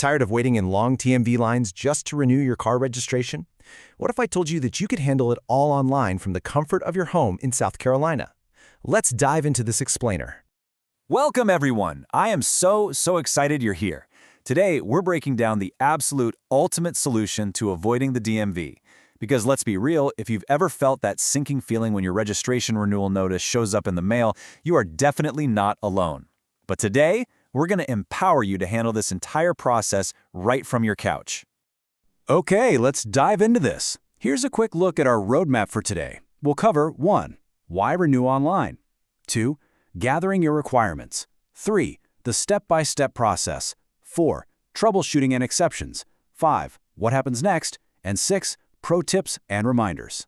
Tired of waiting in long TMV lines just to renew your car registration? What if I told you that you could handle it all online from the comfort of your home in South Carolina? Let's dive into this explainer. Welcome, everyone. I am so excited you're here. Today, we're breaking down the absolute ultimate solution to avoiding the DMV. Because let's be real, if you've ever felt that sinking feeling when your registration renewal notice shows up in the mail, you are definitely not alone. But today, we're going to empower you to handle this entire process right from your couch. Okay, let's dive into this. Here's a quick look at our roadmap for today. We'll cover 1. Why renew online? 2. Gathering your requirements. 3. The step-by-step process. 4. Troubleshooting and exceptions. 5. What happens next? And 6. Pro tips and reminders.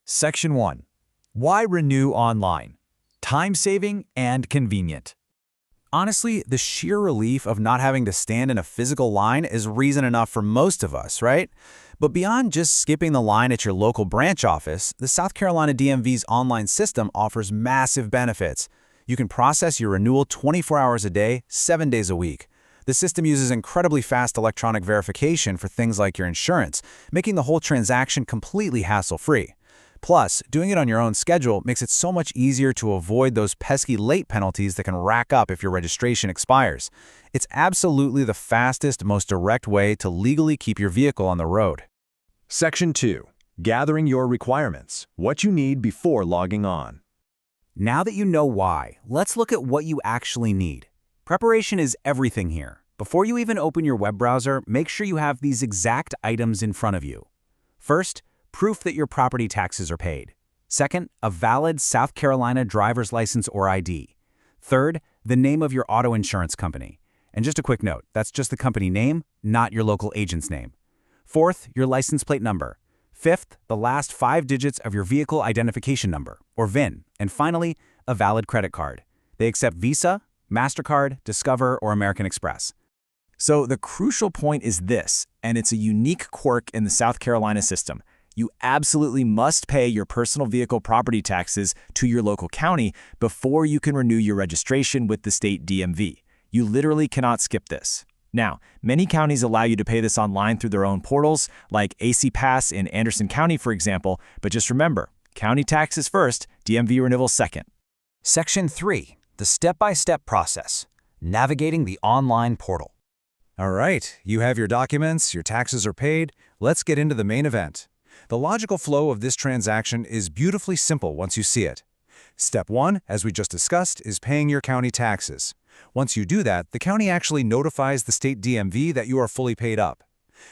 Section 1. Why renew online? Time-saving and convenient. Honestly, the sheer relief of not having to stand in a physical line is reason enough for most of us, right? But beyond just skipping the line at your local branch office, the South Carolina DMV's online system offers massive benefits. You can process your renewal 24 hours a day, 7 days a week. The system uses incredibly fast electronic verification for things like your insurance, making the whole transaction completely hassle-free. Plus, doing it on your own schedule makes it so much easier to avoid those pesky late penalties that can rack up if your registration expires. It's absolutely the fastest, most direct way to legally keep your vehicle on the road. Section 2. Gathering your requirements. What you need before logging on. Now that you know why, let's look at what you actually need. Preparation is everything here. Before you even open your web browser, make sure you have these exact items in front of you. First, proof that your property taxes are paid. Second, a valid South Carolina driver's license or ID. Third, the name of your auto insurance company. And just a quick note, that's just the company name, not your local agent's name. Fourth, your license plate number. Fifth, the last 5 digits of your vehicle identification number, or VIN. And finally, a valid credit card. They accept Visa, MasterCard, Discover, or American Express. So the crucial point is this, and it's a unique quirk in the South Carolina system. You absolutely must pay your personal vehicle property taxes to your local county before you can renew your registration with the state DMV. You literally cannot skip this. Now, many counties allow you to pay this online through their own portals, like AC Pass in Anderson County, for example, but just remember, county taxes first, DMV renewal second. Section 3. The step-by-step process. Navigating the online portal. All right, you have your documents, your taxes are paid. Let's get into the main event. The logical flow of this transaction is beautifully simple once you see it. Step 1, as we just discussed, is paying your county taxes. Once you do that, the county actually notifies the state DMV that you are fully paid up.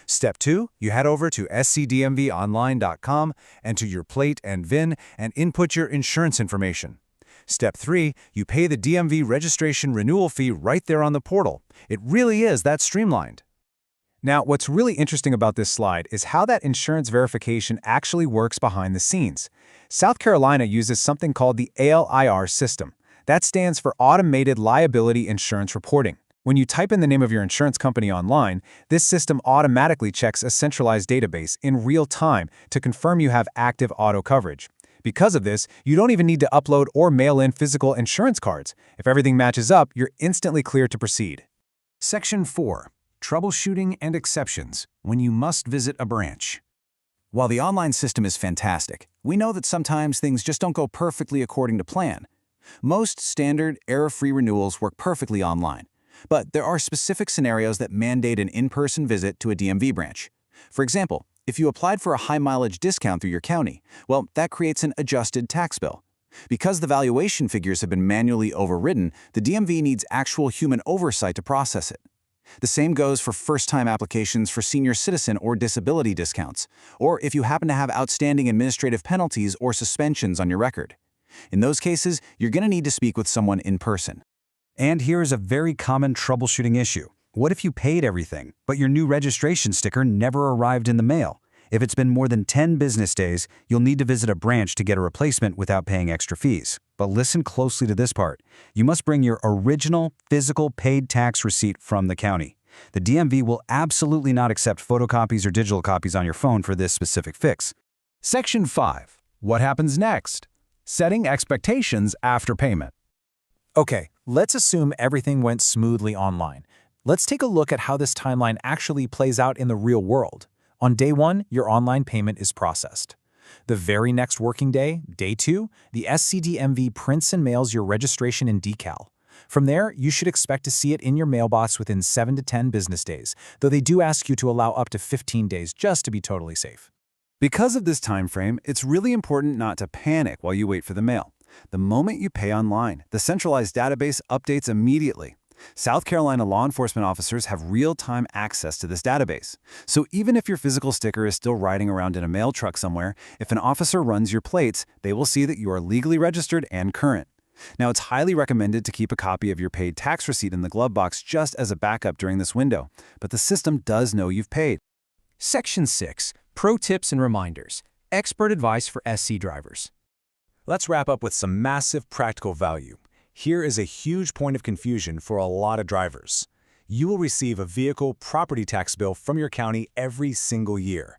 Step 2, you head over to SCDMVonline.com, enter your plate and VIN, and input your insurance information. Step 3, you pay the DMV registration renewal fee right there on the portal. It really is that streamlined. Now, what's really interesting about this slide is how that insurance verification actually works behind the scenes. South Carolina uses something called the ALIR system. That stands for Automated Liability Insurance Reporting. When you type in the name of your insurance company online, this system automatically checks a centralized database in real time to confirm you have active auto coverage. Because of this, you don't even need to upload or mail in physical insurance cards. If everything matches up, you're instantly clear to proceed. Section 4. Troubleshooting and exceptions when you must visit a branch. While the online system is fantastic, we know that sometimes things just don't go perfectly according to plan. Most standard, error-free renewals work perfectly online, but there are specific scenarios that mandate an in-person visit to a DMV branch. For example, if you applied for a high-mileage discount through your county, well, that creates an adjusted tax bill. Because the valuation figures have been manually overridden, the DMV needs actual human oversight to process it. The same goes for first-time applications for senior citizen or disability discounts, or if you happen to have outstanding administrative penalties or suspensions on your record. In those cases, you're going to need to speak with someone in person. And here's a very common troubleshooting issue. What if you paid everything, but your new registration sticker never arrived in the mail? If it's been more than 10 business days, you'll need to visit a branch to get a replacement without paying extra fees. But listen closely to this part. You must bring your original, physical paid tax receipt from the county. The DMV will absolutely not accept photocopies or digital copies on your phone for this specific fix. Section 5. What happens next? Setting expectations after payment. Okay, let's assume everything went smoothly online. Let's take a look at how this timeline actually plays out in the real world. On day 1, your online payment is processed. The very next working day, day 2, the SCDMV prints and mails your registration in decal. From there, you should expect to see it in your mailbox within 7 to 10 business days, though they do ask you to allow up to 15 days just to be totally safe. Because of this time frame, it's really important not to panic while you wait for the mail. The moment you pay online, the centralized database updates immediately. South Carolina law enforcement officers have real-time access to this database. So even if your physical sticker is still riding around in a mail truck somewhere, if an officer runs your plates, they will see that you are legally registered and current. Now, it's highly recommended to keep a copy of your paid tax receipt in the glove box just as a backup during this window, but the system does know you've paid. Section 6. Pro tips and reminders. Expert advice for SC drivers. Let's wrap up with some massive practical value. Here is a huge point of confusion for a lot of drivers. You will receive a vehicle property tax bill from your county every single year.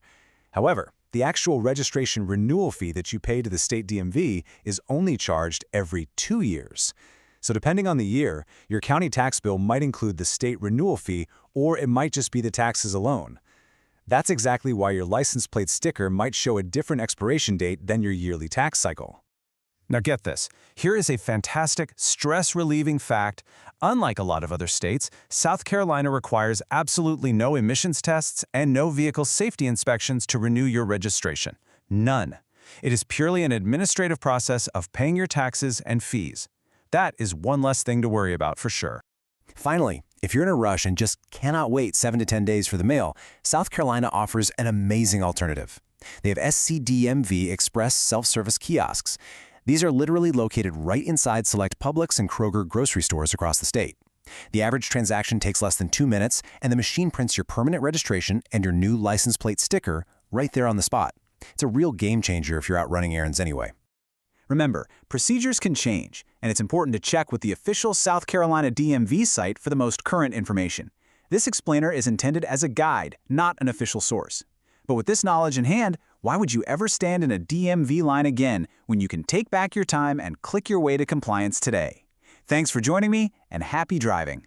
However, the actual registration renewal fee that you pay to the state DMV is only charged every 2 years. So depending on the year, your county tax bill might include the state renewal fee, or it might just be the taxes alone. That's exactly why your license plate sticker might show a different expiration date than your yearly tax cycle. Now get this, here is a fantastic, stress-relieving fact. Unlike a lot of other states, South Carolina requires absolutely no emissions tests and no vehicle safety inspections to renew your registration. None. It is purely an administrative process of paying your taxes and fees. That is one less thing to worry about for sure. Finally, if you're in a rush and just cannot wait 7 to 10 days for the mail, South Carolina offers an amazing alternative. They have SCDMV Express self-service kiosks. These are literally located right inside select Publix and Kroger grocery stores across the state. The average transaction takes less than 2 minutes, and the machine prints your permanent registration and your new license plate sticker right there on the spot. It's a real game changer if you're out running errands anyway. Remember, procedures can change, and it's important to check with the official South Carolina DMV site for the most current information. This explainer is intended as a guide, not an official source. But with this knowledge in hand, why would you ever stand in a DMV line again when you can take back your time and click your way to compliance today? Thanks for joining me, and happy driving.